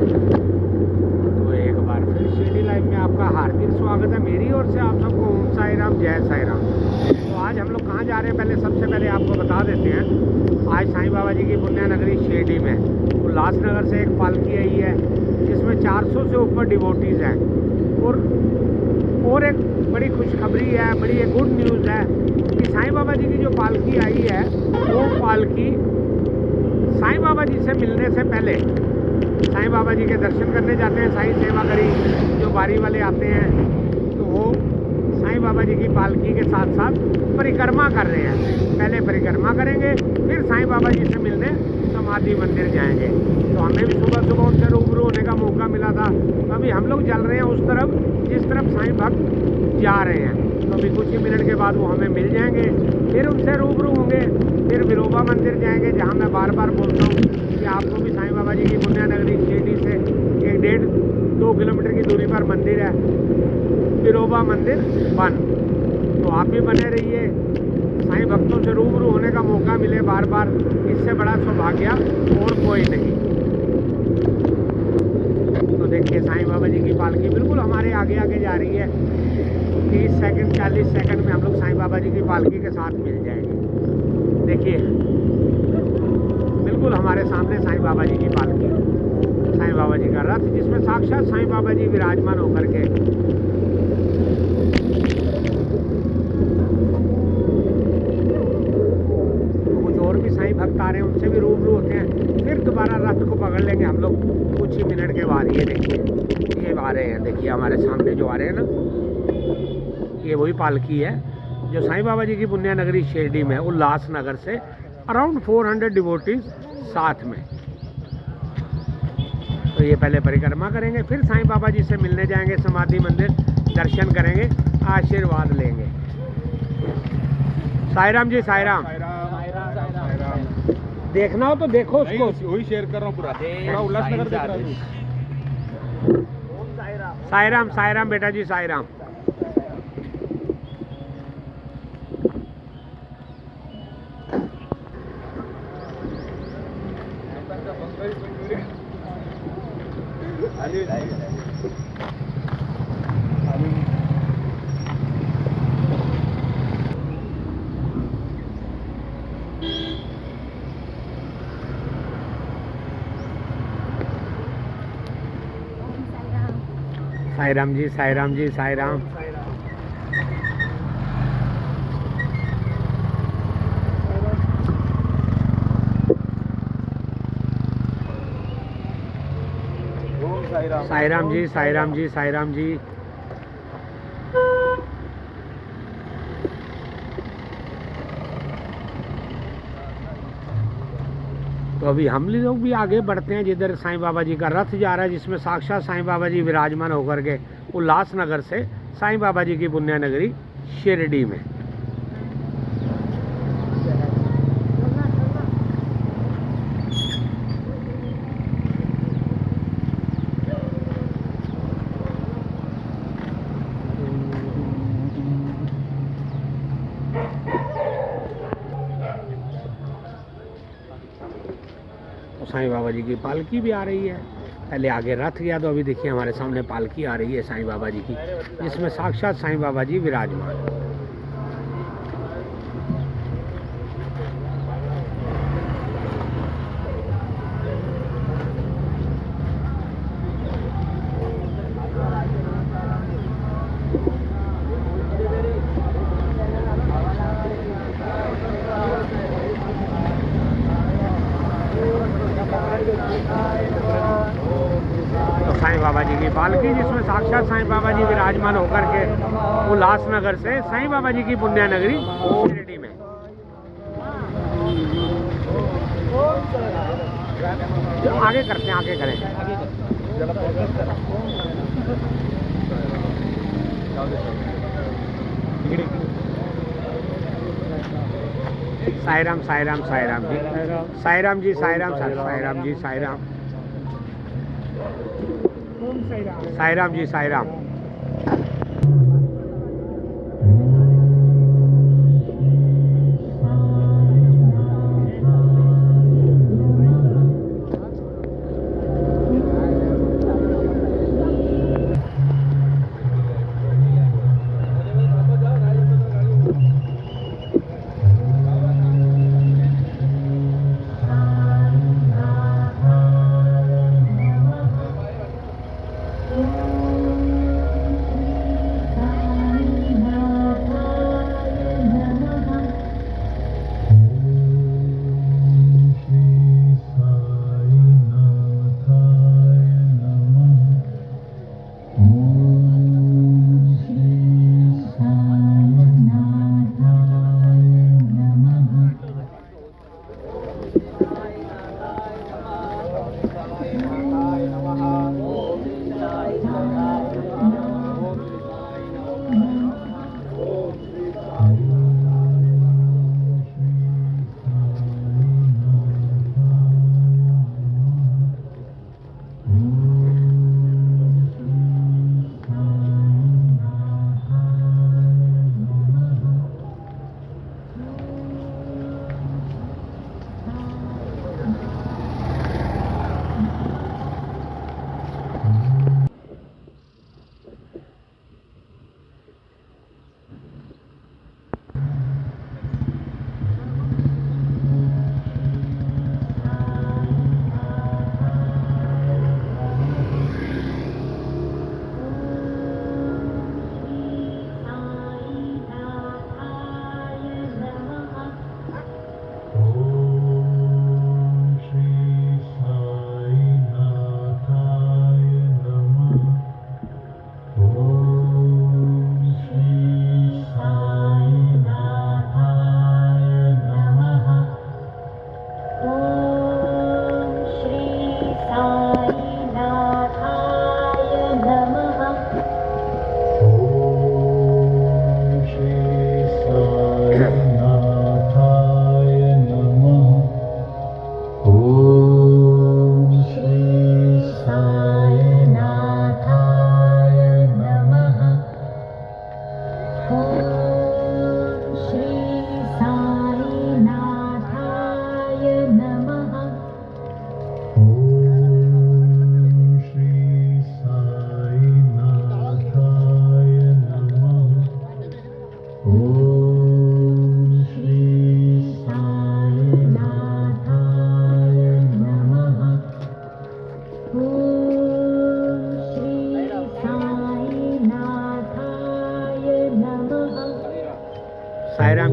तो एक बार फिर शिरडी लाइव में आपका हार्दिक स्वागत है मेरी ओर से। आप सबको ओम साई राम, जय साई राम। तो आज हम लोग कहाँ जा रहे हैं, सबसे पहले आपको बता देते हैं। आज साईं बाबा जी की पुण्य नगरी शिरडी में उल्लासनगर से एक पालकी आई है, जिसमें 400 से ऊपर डिवोटीज़ हैं। और एक बड़ी खुशखबरी है, बड़ी एक गुड न्यूज़ है कि साईं बाबा जी की जो पालकी आई है, वो पालकी साईं बाबा जी से मिलने से पहले साईं बाबा जी के दर्शन करने जाते हैं। साईं सेवा करी जो बारी वाले आते हैं, तो वो साईं बाबा जी की पालकी के साथ साथ परिक्रमा कर रहे हैं। पहले परिक्रमा करेंगे, फिर साईं बाबा जी से मिलने समाधि मंदिर जाएंगे। तो हमें भी सुबह सुबह उनसे रूबरू होने का मौका मिला था। तो अभी हम लोग चल रहे हैं उस तरफ जिस तरफ साईं भक्त जा रहे हैं। तो अभी कुछ ही मिनट के बाद वो हमें मिल जाएंगे, फिर उनसे रूबरू होंगे, फिर विरोबा मंदिर जाएंगे, जहाँ मैं बार बार बोलता हूँ कि आपको भी साईं बाबा जी की पुण्य नगरी शिरडी से 1-1.5-2 किलोमीटर की दूरी पर मंदिर है, विरोबा मंदिर बन। तो आप भी बने रहिए, साईं भक्तों से रूबरू होने का मौका मिले बार बार, इससे बड़ा सौभाग्य और कोई नहीं। तो देखिए साईं बाबा जी की पालकी बिल्कुल हमारे आगे आगे जा रही है। 30 सेकंड 40 सेकंड में हम लोग साईं बाबा जी की पालकी के साथ मिल जाएंगे। देखिए बिल्कुल हमारे सामने साईं बाबा जी की पालकी, साईं बाबा जी का रथ, जिसमें साक्षात साईं बाबा जी विराजमान होकर के कुछ और भी साईं भक्त आ रहे हैं, उनसे भी रूबरू होते हैं। फिर दोबारा रथ को पकड़ लेंगे हम लोग कुछ ही मिनट के बाद। ये देखिए ये आ रहे हैं, देखिए हमारे सामने जो आ रहे हैं ना, ये वही पालकी है जो साईं बाबा जी की पुण्य नगरी शिरडी में उल्लासनगर से अराउंड 400 डिवोटीज साथ में। तो ये पहले परिक्रमा करेंगे, फिर साईं बाबा जी से मिलने जाएंगे समाधि मंदिर, दर्शन करेंगे, आशीर्वाद लेंगे। साई राम जी, साई राम। देखना हो तो देखो उसको, वही शेयर कर रहा हूँ पूरा उल्लासनगर देख रहा हूँ। साई राम, साई राम बेटा जी, साई राम। साई राम जी, साई राम जी, साई राम। साई राम जी, साई राम जी, साई राम जी। तो अभी हम लोग भी आगे बढ़ते हैं, जिधर साईं बाबा जी का रथ जा रहा है, जिसमें साक्षात साईं बाबा जी विराजमान होकर के उल्लासनगर से साईं बाबा जी की पुण्य नगरी शिरडी में। तो साईं बाबा जी की पालकी भी आ रही है। पहले आगे रथ गया, तो अभी देखिए हमारे सामने पालकी आ रही है साईं बाबा जी की, जिसमें साक्षात साईं बाबा जी विराजमान। तो साईं बाबा जी की पालकी, जिसमें साक्षात साईं बाबा जी विराजमान होकर के उल्लासनगर से साईं बाबा जी की पुण्य नगरी शिरडी में। तो आगे करते हैं, आगे करें। साई राम, साई राम, साई राम जी, साई राम जी, साई राम, साई राम जी, साई राम, साई राम जी, साई राम।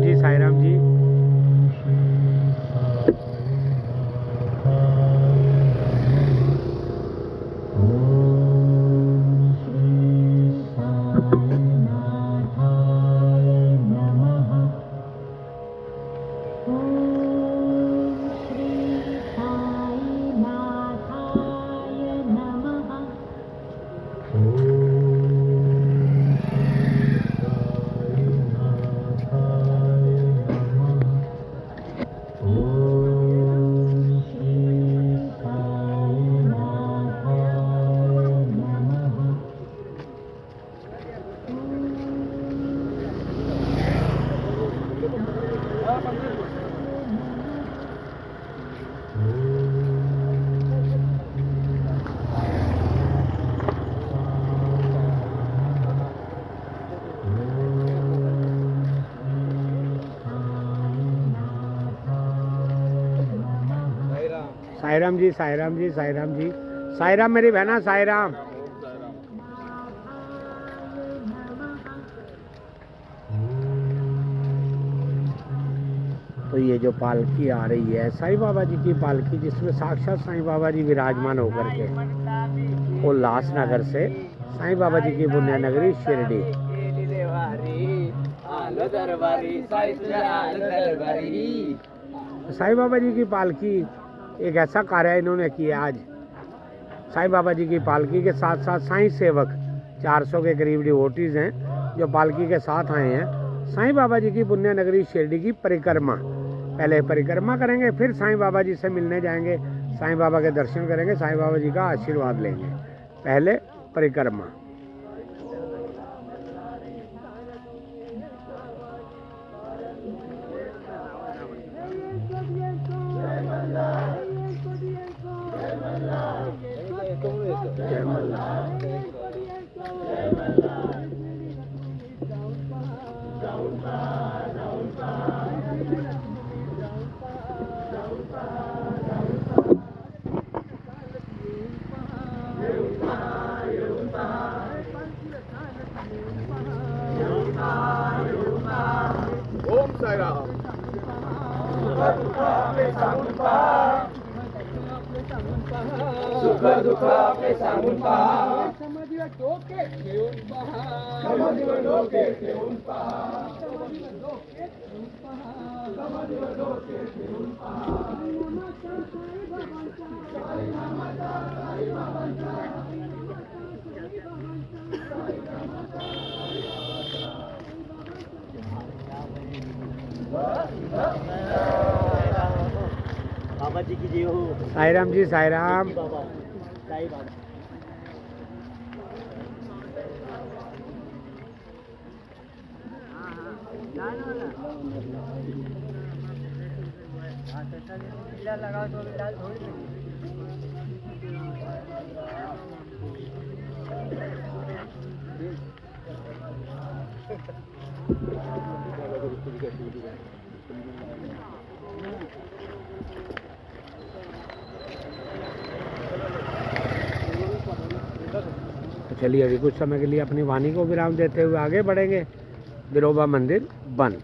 जी साईं राम जी। साईं राम जी साईं राम जी साईं राम जी। साईं राम मेरी बहना साईं राम। तो ये जो पालकी आ रही है साईं बाबा जी की पालकी, जिसमें साक्षात साईं बाबा जी विराजमान होकर के उल्लासनगर से साईं बाबा जी की पुण्य नगरी शिरडी। साईं बाबा जी की पालकी एक ऐसा कार्य इन्होंने किया आज। साईं बाबा जी की पालकी के साथ साथ साईं सेवक 400 के करीब डिवोटीज हैं जो पालकी के साथ आए हैं। साईं बाबा जी की पुण्य नगरी शिरडी की परिक्रमा, पहले परिक्रमा करेंगे, फिर साईं बाबा जी से मिलने जाएंगे, साईं बाबा के दर्शन करेंगे, साईं बाबा जी का आशीर्वाद लेंगे। पहले परिक्रमा। ओम साई राम। सुख दुःख आपले सांगून पहा, समाधीवर डोके ठेवून पहा, समाधीवर डोके ठेवून पहा, समाधीवर डोके ठेवून पहा, समाधीवर डोके ठेवून पहा। साई नामाचा साई बाबांचा, बाबा जी की जय हो। साईं राम जी साईं राम। बाबा साई बाबा। लगाओ तो थोड़ी चलिए अभी कुछ समय के लिए अपनी वाणी को विराम देते हुए आगे बढ़ेंगे। बिरोबा मंदिर बंद।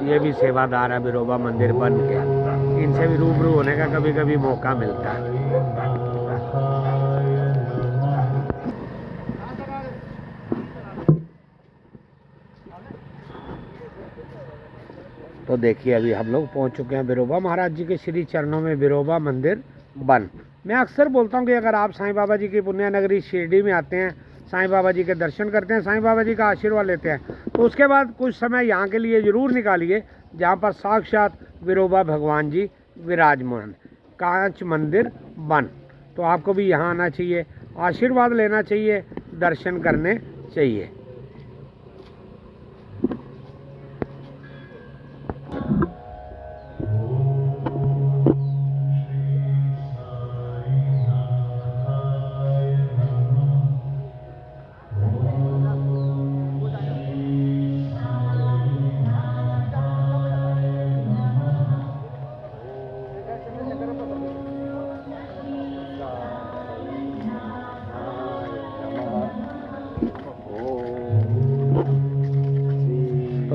ये भी सेवादार है बिरोबा मंदिर बन के, इनसे भी रूबरू होने का कभी कभी मौका मिलता है। तो देखिए अभी हम लोग पहुंच चुके हैं बिरोबा महाराज जी के श्री चरणों में, बिरोबा मंदिर बन। मैं अक्सर बोलता हूं कि अगर आप साईं बाबा जी की पुण्य नगरी शिरडी में आते हैं, साईं बाबा जी के दर्शन करते हैं, साईं बाबा जी का आशीर्वाद लेते हैं, तो उसके बाद कुछ समय यहाँ के लिए ज़रूर निकालिए जहाँ पर साक्षात बिरोबा भगवान जी विराजमान, कांच मंदिर बन। तो आपको भी यहाँ आना चाहिए, आशीर्वाद लेना चाहिए, दर्शन करने चाहिए।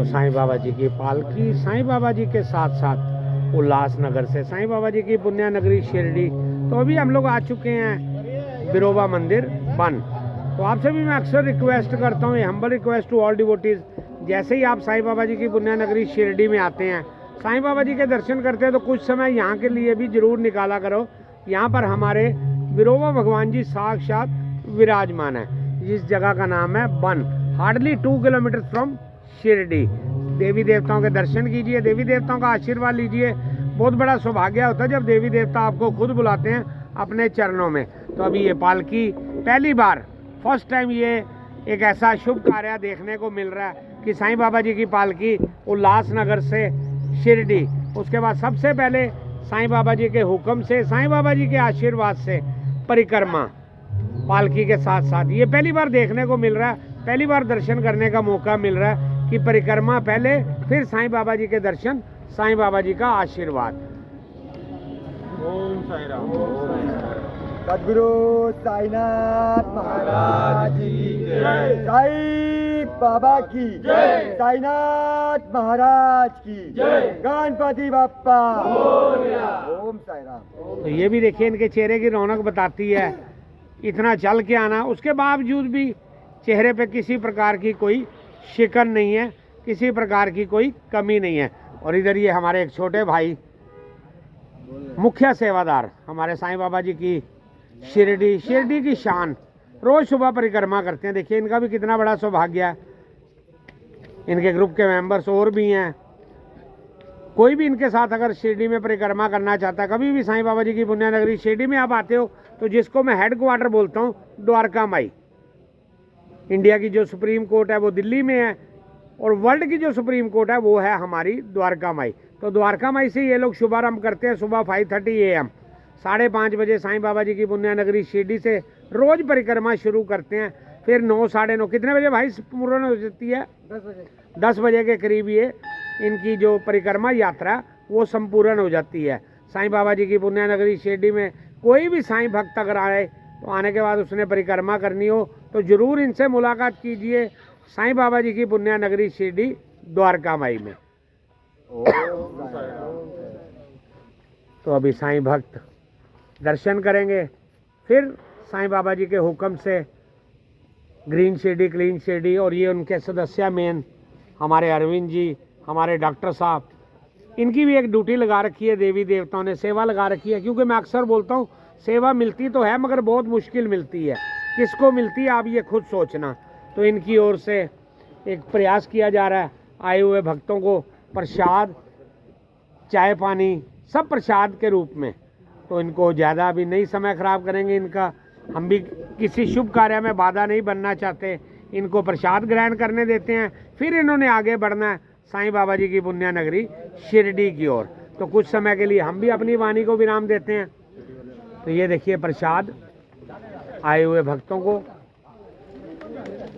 तो साईं बाबा जी की पालकी साईं बाबा जी के साथ साथ उल्लासनगर से साईं बाबा जी की पुण्य नगरी शिरडी। तो अभी हम लोग आ चुके हैं बिरोबा मंदिर बन। तो आपसे भी मैं अक्सर रिक्वेस्ट करता हूँ, humble request to all devotees, जैसे ही आप साईं बाबा जी की पुण्य नगरी शिरडी में आते हैं, साईं बाबा जी के दर्शन करते हैं, तो कुछ समय यहाँ के लिए भी जरूर निकाला करो। यहाँ पर हमारे बिरोबा भगवान जी साक्षात विराजमान है। इस जगह का नाम है बन, हार्डली 2 किलोमीटर फ्रॉम शिरडी। देवी देवताओं के दर्शन कीजिए, देवी देवताओं का आशीर्वाद लीजिए। बहुत बड़ा सौभाग्य होता है जब देवी देवता आपको खुद बुलाते हैं अपने चरणों में। तो अभी ये पालकी पहली बार, फर्स्ट टाइम ये एक ऐसा शुभ कार्य देखने को मिल रहा है कि साईं बाबा जी की पालकी उल्लासनगर से शिरडी, उसके बाद सबसे पहले साईं बाबा जी के हुक्म से, साईं बाबा जी के आशीर्वाद से परिक्रमा पालकी के साथ साथ ये पहली बार देखने को मिल रहा है। पहली बार दर्शन करने का मौका मिल रहा है कि परिक्रमा पहले, फिर साईं बाबा जी के दर्शन, साईं बाबा जी का आशीर्वाद। ओम साई राम। सद्गुरु साईनाथ महाराज की जय, साईं बाबा की जय, साईनाथ महाराज की जय, गणपति बप्पा ओम साई राम। तो ये भी देखिए इनके चेहरे की रौनक बताती है, इतना चल के आना, उसके बावजूद भी चेहरे पे किसी प्रकार की कोई शिकन नहीं है, किसी प्रकार की कोई कमी नहीं है। और इधर ये हमारे एक छोटे भाई, मुख्य सेवादार, हमारे साईं बाबा जी की शिरडी की शान, रोज सुबह परिक्रमा करते हैं। देखिए इनका भी कितना बड़ा सौभाग्य है। इनके ग्रुप के मेंबर्स और भी हैं। कोई भी इनके साथ अगर शिरडी में परिक्रमा करना चाहता है, कभी भी साईं बाबा जी की पुण्य नगरी शिरडी में आप आते हो, तो जिसको मैं हेड क्वार्टर बोलता हूँ, द्वारका माई। इंडिया की जो सुप्रीम कोर्ट है वो दिल्ली में है, और वर्ल्ड की जो सुप्रीम कोर्ट है वो है हमारी द्वारका माई। तो द्वारका माई से ये लोग शुभारंभ करते हैं सुबह 5:30 AM, 5:30 बजे साईं बाबा जी की पुण्य नगरी शिरडी से रोज परिक्रमा शुरू करते हैं। फिर 9, 9:30, कितने बजे भाई पूर्ण हो जाती है? 10 बजे के करीब ये इनकी जो परिक्रमा यात्रा वो संपूर्ण हो जाती है। साईं बाबा जी की पुण्य नगरी शिरडी में कोई भी साईं भक्त अगर आए, तो आने के बाद उसने परिक्रमा करनी हो तो जरूर इनसे मुलाकात कीजिए, साईं बाबा जी की पुण्य नगरी शिरडी द्वारका माई में। तो अभी साईं भक्त दर्शन करेंगे, फिर साईं बाबा जी के हुक्म से ग्रीन शिरडी, क्लीन शिरडी, और ये उनके सदस्य मेन हमारे अरविंद जी, हमारे डॉक्टर साहब, इनकी भी एक ड्यूटी लगा रखी है, देवी देवताओं ने सेवा लगा रखी है। क्योंकि मैं अक्सर बोलता हूँ सेवा मिलती तो है मगर बहुत मुश्किल मिलती है। किसको मिलती है आप ये खुद सोचना। तो इनकी ओर से एक प्रयास किया जा रहा है, आए हुए भक्तों को प्रसाद, चाय पानी, सब प्रसाद के रूप में। तो इनको ज़्यादा अभी नहीं समय खराब करेंगे इनका, हम भी किसी शुभ कार्य में बाधा नहीं बनना चाहते, इनको प्रसाद ग्रहण करने देते हैं। फिर इन्होंने आगे बढ़ना है साईं बाबा जी की पुण्य नगरी शिरडी की ओर। तो कुछ समय के लिए हम भी अपनी वाणी को विराम देते हैं। तो ये देखिए प्रसाद, आए हुए भक्तों को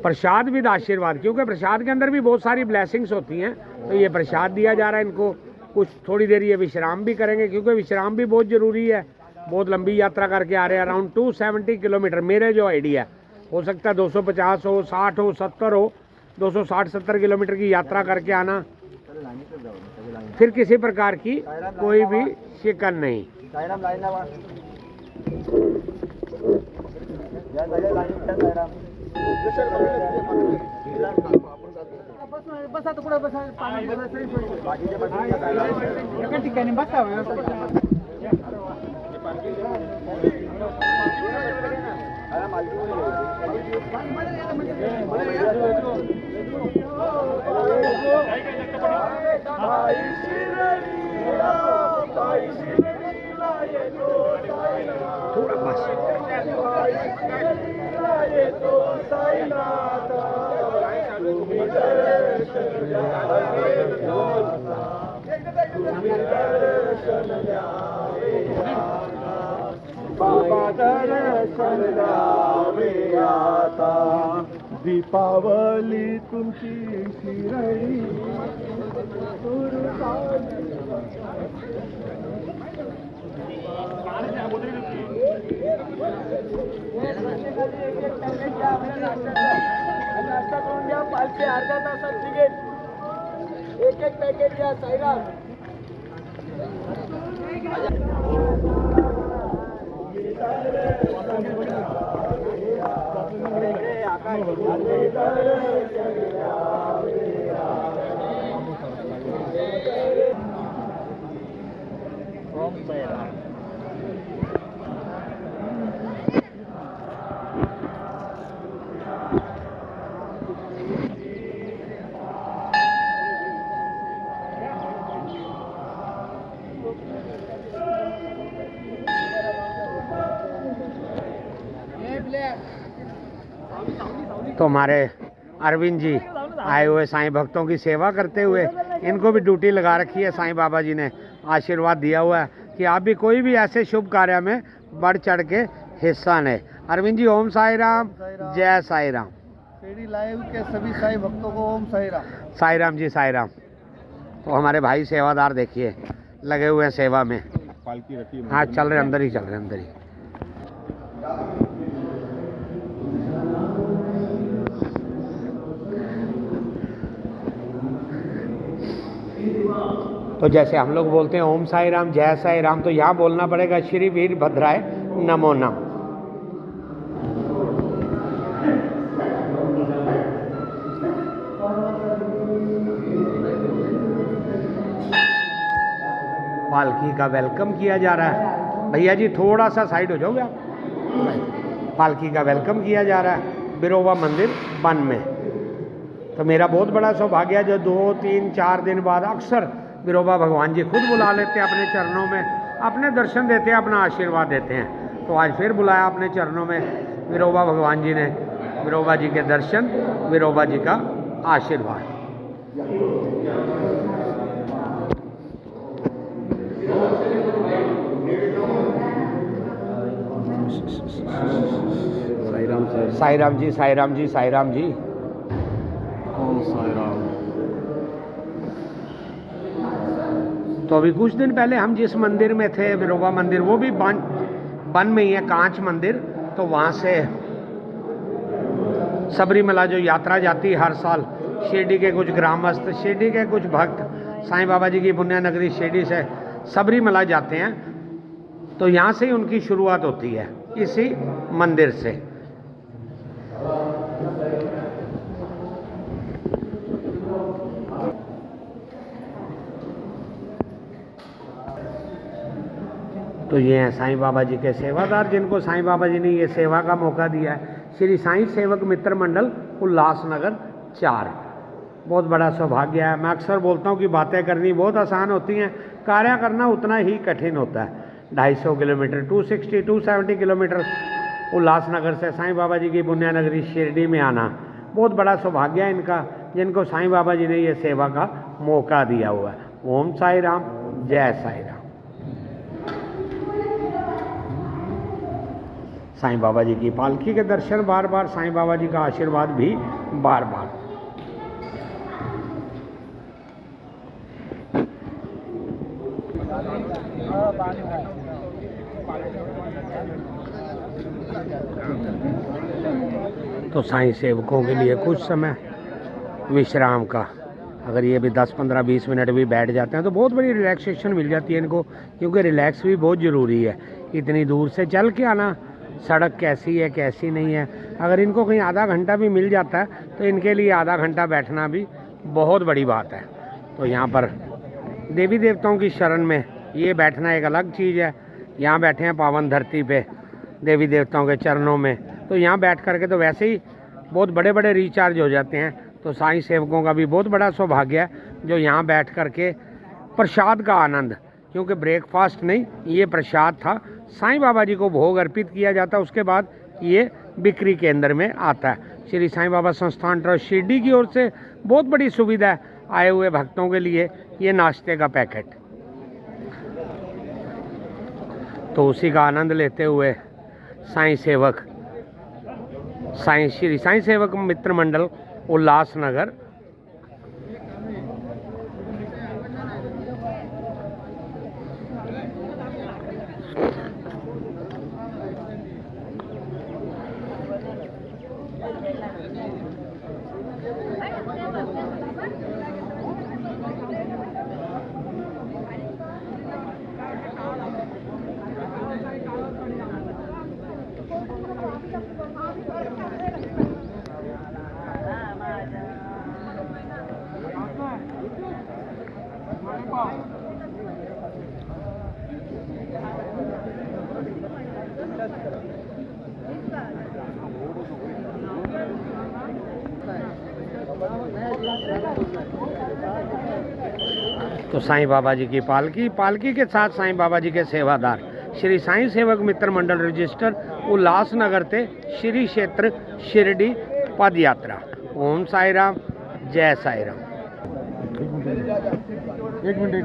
प्रसाद विद आशीर्वाद, क्योंकि प्रसाद के अंदर भी बहुत सारी ब्लेसिंग्स होती हैं। तो ये प्रसाद दिया जा रहा है इनको। कुछ थोड़ी देर ये विश्राम भी करेंगे, क्योंकि विश्राम भी बहुत ज़रूरी है। बहुत लंबी यात्रा करके आ रहे हैं, अराउंड 270 किलोमीटर, मेरे जो आइडिया, हो सकता है 250 हो, 60 हो, 70 हो, 260-70 किलोमीटर की यात्रा करके आना, फिर किसी प्रकार की कोई भी शिकन नहीं। बसा तो पुढे बसा, पाणी एका ठिकाणी बसावं। थोड़ा बस बाबा दर्शन द्यावे आता, दीपावली तुमची शिरडी पाचशे अर्धा तासात तिकीट एक एक पैकेट या साईराम। तो हमारे अरविंद जी आए हुए साईं भक्तों की सेवा करते हुए, इनको भी ड्यूटी लगा रखी है साईं बाबा जी ने, आशीर्वाद दिया हुआ है कि आप भी कोई भी ऐसे शुभ कार्य में बढ़ चढ़ के हिस्सा लें। अरविंद जी ओम साई राम, जय साई राम। शिरडी लाइव के सभी साईं भक्तों को ओम साई राम। साई राम जी, साई राम। तो हमारे भाई सेवादार देखिए लगे हुए हैं सेवा में। पालकी रखी। हाँ चल रहे, अंदर ही चल रहे, अंदर ही। तो जैसे हम लोग बोलते हैं ओम साई राम, जय साई राम, तो यहाँ बोलना पड़ेगा श्री वीरभद्राय नमो नम। पालकी का वेलकम किया जा रहा है। भैया जी थोड़ा सा साइड हो जाओगे आप। पालकी का वेलकम किया जा रहा है बिरोबा मंदिर बन में। तो मेरा बहुत बड़ा सौभाग्य है जो 2, 3, 4 दिन बाद अक्सर बिरोबा भगवान जी खुद बुला लेते हैं अपने चरणों में, अपने दर्शन देते हैं, अपना आशीर्वाद देते हैं। तो आज फिर बुलाया अपने चरणों में बिरोबा भगवान जी ने, बिरोबा जी के दर्शन, बिरोबा जी का आशीर्वाद। साई राम जी, साई राम जी, साई राम जी। ओम साई राम। तो अभी कुछ दिन पहले हम जिस मंदिर में थे, बिरोबा मंदिर, वो भी बन में ही है, कांच मंदिर। तो वहाँ से सबरीमला जो यात्रा जाती है हर साल, शिरडी के कुछ ग्रामस्थ, शिरडी के कुछ भक्त साईं बाबा जी की पुण्य नगरी शिरडी से सबरीमला जाते हैं। तो यहाँ से ही उनकी शुरुआत होती है, इसी मंदिर से। तो ये हैं साईं बाबा जी के सेवादार, जिनको साईं बाबा जी ने ये सेवा का मौका दिया है। श्री साईं सेवक मित्र मंडल उल्लासनगर 4। बहुत बड़ा सौभाग्य है। मैं अक्सर बोलता हूँ कि बातें करनी बहुत आसान होती हैं, कार्य करना उतना ही कठिन होता है। 250 किलोमीटर, 270 किलोमीटर उल्लासनगर से साईं बाबा जी की पुण्य नगरी शिरडी में आना बहुत बड़ा सौभाग्य है इनका, जिनको साईं बाबा जी ने ये सेवा का मौका दिया हुआ है। ओम साई राम, जय साई राम। साईं बाबा जी की पालकी के दर्शन बार बार, साईं बाबा जी का आशीर्वाद भी बार बार। तो साईं सेवकों के लिए कुछ समय विश्राम का, अगर ये भी 10, 15, 20 मिनट भी बैठ जाते हैं तो बहुत बड़ी रिलैक्सेशन मिल जाती है इनको, क्योंकि रिलैक्स भी बहुत ज़रूरी है। इतनी दूर से चल के आना, सड़क कैसी है कैसी नहीं है, अगर इनको कहीं आधा घंटा भी मिल जाता है तो इनके लिए आधा घंटा बैठना भी बहुत बड़ी बात है। तो यहाँ पर देवी देवताओं की शरण में ये बैठना एक अलग चीज़ है। यहाँ बैठे हैं पावन धरती पे देवी देवताओं के चरणों में, तो यहाँ बैठ करके तो वैसे ही बहुत बड़े बड़े रिचार्ज हो जाते हैं। तो साईं सेवकों का भी बहुत बड़ा सौभाग्य है जो यहाँ बैठ करके प्रसाद का आनंद, क्योंकि ब्रेकफास्ट नहीं, ये प्रसाद था, साईं बाबा जी को भोग अर्पित किया जाता है, उसके बाद ये बिक्री केंद्र में आता है। श्री साईं बाबा संस्थान ट्रस्ट शिरडी की ओर से बहुत बड़ी सुविधा है आए हुए भक्तों के लिए, ये नाश्ते का पैकेट। तो उसी का आनंद लेते हुए साईं सेवक, श्री साईं सेवक मित्र मंडल उल्लासनगर तो साईं बाबा जी की पालकी, पालकी के साथ साईं बाबा जी के सेवादार, श्री साईं सेवक मित्र मंडल रजिस्टर उल्लासनगर ते श्री क्षेत्र शिरडी पद यात्रा। ओम साई राम, जय साई राम। एक मिनट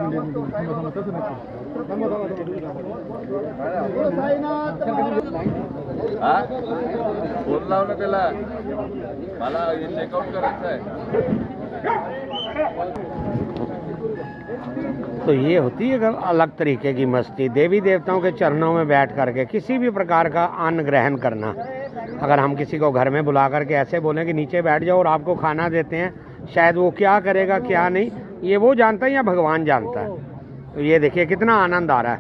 फोन लावणं त्याला, मला चेकआउट करायचं आहे। तो ये होती है अलग तरीके की मस्ती, देवी देवताओं के चरणों में बैठ करके किसी भी प्रकार का अन्न ग्रहण करना। अगर हम किसी को घर में बुला करके ऐसे बोलें कि नीचे बैठ जाओ और आपको खाना देते हैं, शायद वो क्या करेगा क्या नहीं, ये वो जानता है या भगवान जानता है। तो ये देखिए कितना आनंद आ रहा है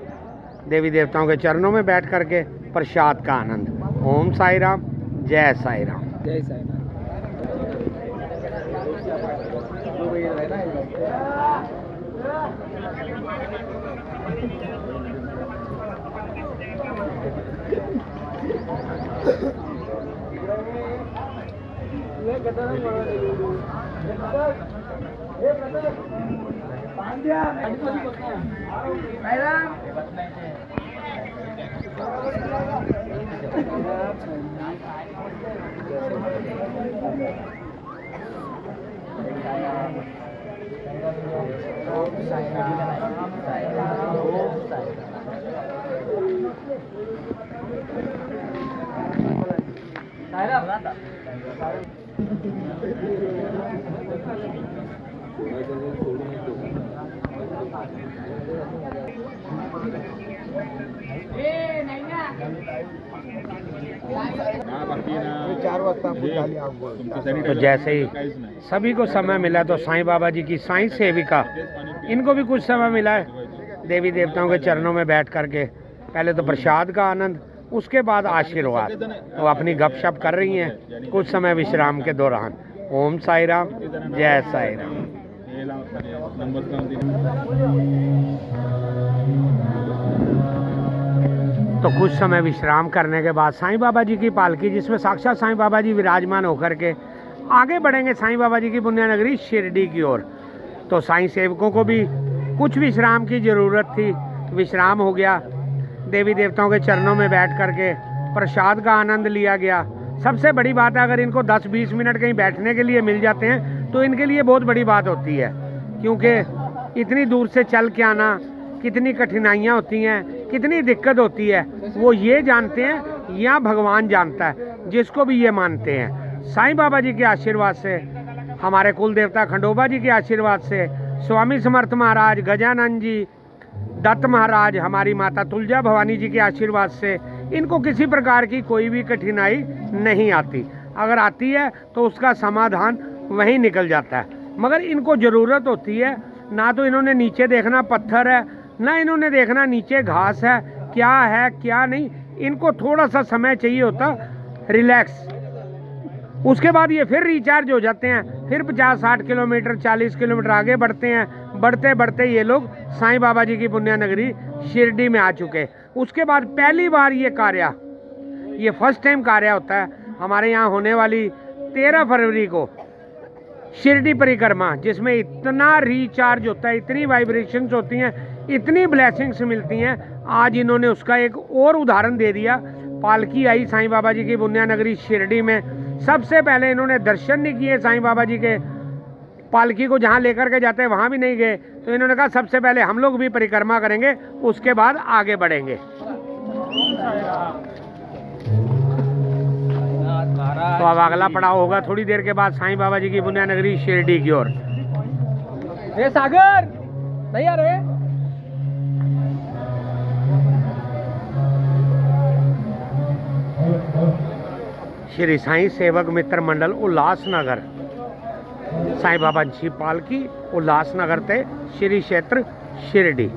देवी देवताओं के चरणों में बैठ करके प्रसाद का आनंद। ओम साई राम, जय साई राम। जय साई राम। तो जैसे ही सभी को समय मिला तो साईं बाबा जी की साईं सेविका, इनको भी कुछ समय मिला है देवी देवताओं के चरणों में बैठ करके पहले तो प्रसाद का आनंद, उसके बाद आशीर्वाद। तो अपनी गपशप कर रही हैं कुछ समय विश्राम के दौरान। ओम साई राम, जय साई राम। तो कुछ समय विश्राम करने के बाद साईं बाबा जी की पालकी, जिसमें साक्षात साईं बाबा जी विराजमान होकर के आगे बढ़ेंगे साईं बाबा जी की पुण्य नगरी शिरडी की ओर। तो साईं सेवकों को भी कुछ विश्राम की ज़रूरत थी, विश्राम हो गया। देवी देवताओं के चरणों में बैठ करके प्रसाद का आनंद लिया गया। सबसे बड़ी बात है, अगर इनको 10-20 मिनट कहीं बैठने के लिए मिल जाते हैं तो इनके लिए बहुत बड़ी बात होती है, क्योंकि इतनी दूर से चल के आना, कितनी कठिनाइयाँ होती हैं, कितनी दिक्कत होती है, वो ये जानते हैं या भगवान जानता है, जिसको भी ये मानते हैं। साईं बाबा जी के आशीर्वाद से, हमारे कुल देवता खंडोबा जी के आशीर्वाद से, स्वामी समर्थ महाराज, गजानन जी, दत्त महाराज, हमारी माता तुलजा भवानी जी के आशीर्वाद से इनको किसी प्रकार की कोई भी कठिनाई नहीं आती। अगर आती है तो उसका समाधान वहीं निकल जाता है। मगर इनको ज़रूरत होती है, ना तो इन्होंने नीचे देखना पत्थर है, ना इन्होंने देखना नीचे घास है क्या नहीं। इनको थोड़ा सा समय चाहिए होता रिलैक्स, उसके बाद ये फिर रिचार्ज हो जाते हैं। फिर 50-60 किलोमीटर 40 किलोमीटर आगे बढ़ते हैं। बढ़ते बढ़ते ये लोग साईं बाबा जी की पुण्य नगरी शिरडी में आ चुके। उसके बाद पहली बार ये कार्य, ये फर्स्ट टाइम कार्य होता है हमारे यहाँ होने वाली 13 फरवरी को शिरडी परिक्रमा, जिसमें इतना रिचार्ज होता है, इतनी वाइब्रेशंस होती हैं, इतनी ब्लेसिंग्स मिलती हैं। आज इन्होंने उसका एक और उदाहरण दे दिया। पालकी आई साईं बाबा जी की पुण्य नगरी शिरडी में, सबसे पहले इन्होंने दर्शन नहीं किए साईं बाबा जी के। पालकी को जहाँ लेकर के जाते हैं वहाँ भी नहीं गए, तो इन्होंने कहा सबसे पहले हम लोग भी परिक्रमा करेंगे, उसके बाद आगे बढ़ेंगे। तो अब अगला पड़ाव होगा थोड़ी देर के बाद साईं बाबा जी की पुण्य नगरी शिरडी की ओर। सागर नहीं आ रहे? श्री साईं सेवक मित्र मंडल उल्लासनगर, साईं बाबा जी पालकी उल्लासनगर ते श्री क्षेत्र शिरडी।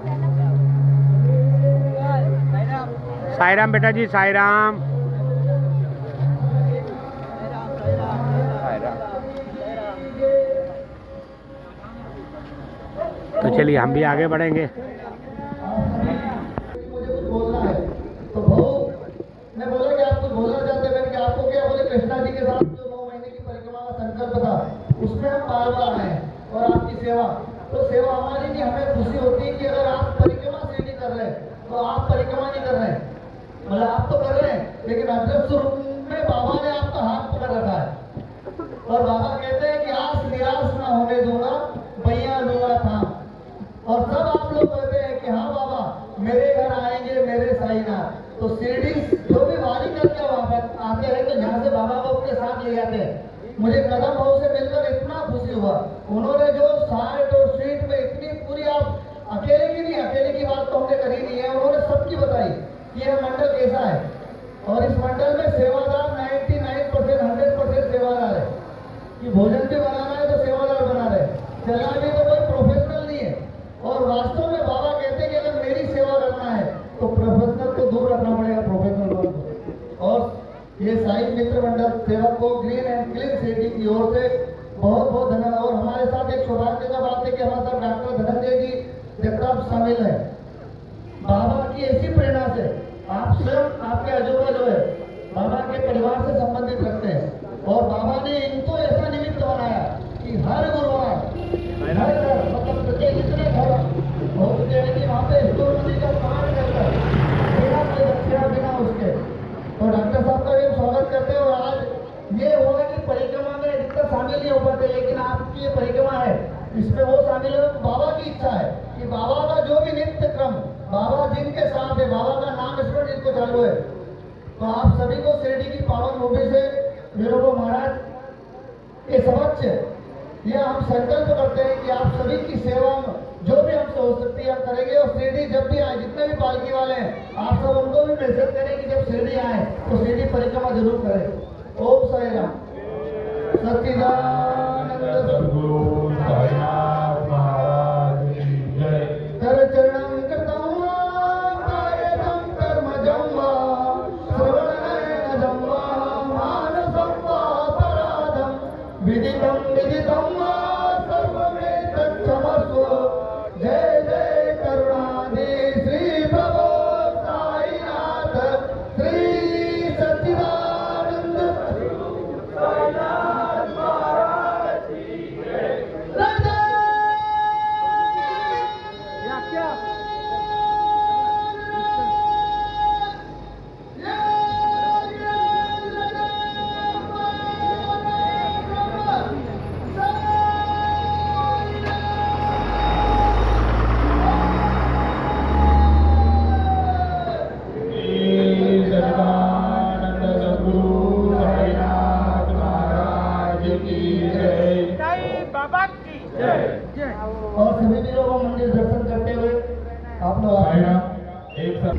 साई राम बेटा जी, साई राम। तो तो चलिए हम भी आगे बढ़ेंगे। मुझे कुछ बोलना है तो भाऊ मैं बोला कि आप कुछ बोलना चाहते हैं कि आपको क्या बोले कृष्णा जी के साथ जो 9 महीने की परिक्रमा का संकल्प था उसमें हम बार बार आए हैं और आपकी सेवा तो सेवा हमारी नहीं हमें खुशी होती है कि अगर आप परिक्रमा से नहीं कर रहे हैं तो आप परिक्रमा नहीं कर रहे हैं मतलब आप तो कर रहे हैं लेकिन अदृश्य रूप में बाबा ने आपका हाथ पकड़ रखा है और बाबा कहते हैं कि आस निराश ना होने दूंगा भैया लूंगा था और सब आप लोग कहते हैं कि हाँ बाबा मेरे घर आएंगे मेरे साईनाथ तो शिरडी जो भी वारी करके वापस आते हैं तो यहाँ से बाबा को अपने साथ ले जाते हैं। मुझे कदम भाव से मिलकर इतना खुशी हुआ उन्होंने जो साइड और स्वीट में इतनी पूरी आप अकेले की नहीं अकेले की बात तो हमने करी नहीं है उन्होंने सबकी बताई कि यह मंडल कैसा है और इस मंडल में सेवादार 99% 100% सेवादार है कि भोजन भी बनाना है तो सेवादार बना रहे चलना भी तो कोई प्रोफेशनल नहीं है और वास्तव में बाबा कहते हैं कि अगर मेरी सेवा करना है तो प्रोफेशनल को दूर रखना पड़ेगा प्रोफेशनल को और ये साई मित्र मंडल सेवक को ग्रीन एंड क्लीन सिटी की ओर से बहुत बहुत धन्यवाद और हमारे साथ एक सौभाग्य का बात है कि हमारे साथ डॉक्टर धनंजय जी जगताप शामिल है बाबा की ऐसी प्रेरणा से आप स्वयं आपके अजूबा जो है बाबा के परिवार से संबंधित रखते हैं और बाबा ने इनको ऐसा निमित्त बनाया कि हर गुरुवार हर घर मतलब प्रत्येक जितने घर हो चुके हैं कि वहाँ पे स्टोर मनी का पान करकर बिना कोई दक्षिणा बिना उसके तो डॉक्टर साहब का भी स्वागत करते हैं और आज ये हुआ कि परिक्रमा में जितना शामिल नहीं हो पाते लेकिन आपकी ये परिक्रमा है इसमें वो शामिल है बाबा की इच्छा है कि बाबा का जो भी नित्य क्रम बाबा जिनके साथ है बाबा का नाम स्मरण जिनको चालू है तो आप सभी को शिरडी की पावन भूमि से वीरों महाराज के समक्ष यह हम संकल्प करते हैं कि आप सभी की सेवा जो भी हमसे हो सकती है हम करेंगे और शिरडी जब भी आए जितने भी पालकी वाले हैं आप सब उनको भी मैसेज करें कि जब शिरडी आए तो शिरडी परिक्रमा जरूर करें। ओम साई राम सच्चिदानंद सद्गुरु साईनाथ महाराज की जय। कर चरणं कृतं वा कायं कर्मजं वा श्रवणनयनं वा मानसं वा पराधं विदितं वा सर्वमेतच्छमस्व जय जय करुणानिधि श्री प्रभो साईनाथ श्री सच्चिदानंद साईनाथ महाराज की जय। सच्चिदानंद सद्गुरु साईनाथ महाराज की जय। बाबा की जय। और सभी वीरों को मंदिर दर्शन करते हुए आप लोग आए। साईनाथ एक साथ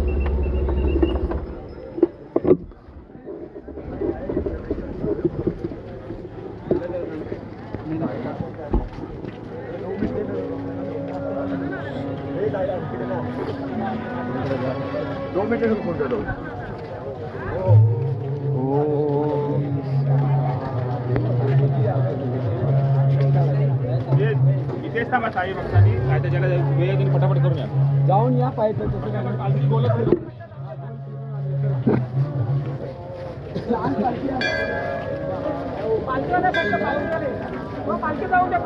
विशेषता बताइए बक्सानी काय तर ज्याला वेळ घेऊन फटाफट करून या जाऊन या पाहिजे तसं पालखी बोलत नाही. पालखी जाऊ द्या फक्त पालखी जाऊ द्या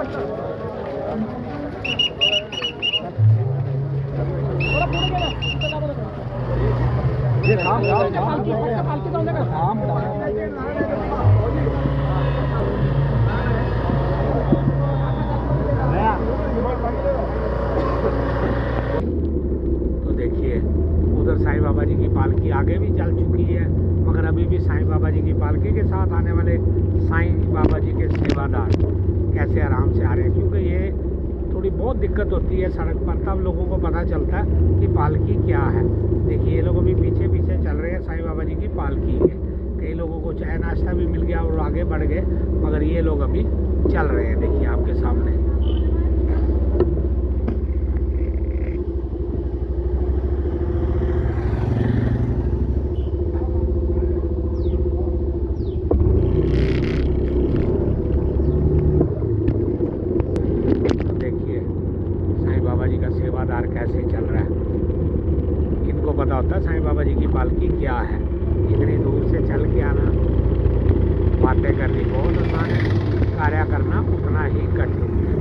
तो देखिए उधर साईं बाबा जी की पालकी आगे भी चल चुकी है मगर अभी भी साईं बाबा जी की पालकी के साथ आने वाले साईं बाबा जी के सेवादार कैसे आराम से आ रहे हैं क्योंकि ये थोड़ी बहुत दिक्कत होती है सड़क पर तब लोगों को पता चलता है कि पालकी क्या है। देखिए ये लोग अभी पीछे पीछे चल रहे हैं साईं बाबा जी की पालकी के कई लोगों को चाय नाश्ता भी मिल गया और आगे बढ़ गए मगर ये लोग अभी चल रहे हैं देखिए आपके सामने। सेवादार कैसे चल रहा है। इनको पता होता है साईं बाबा जी की पालकी क्या है। इतनी दूर से चल के आना, बातें करनी बहुत आसान है, कार्य करना उतना ही कठिन है।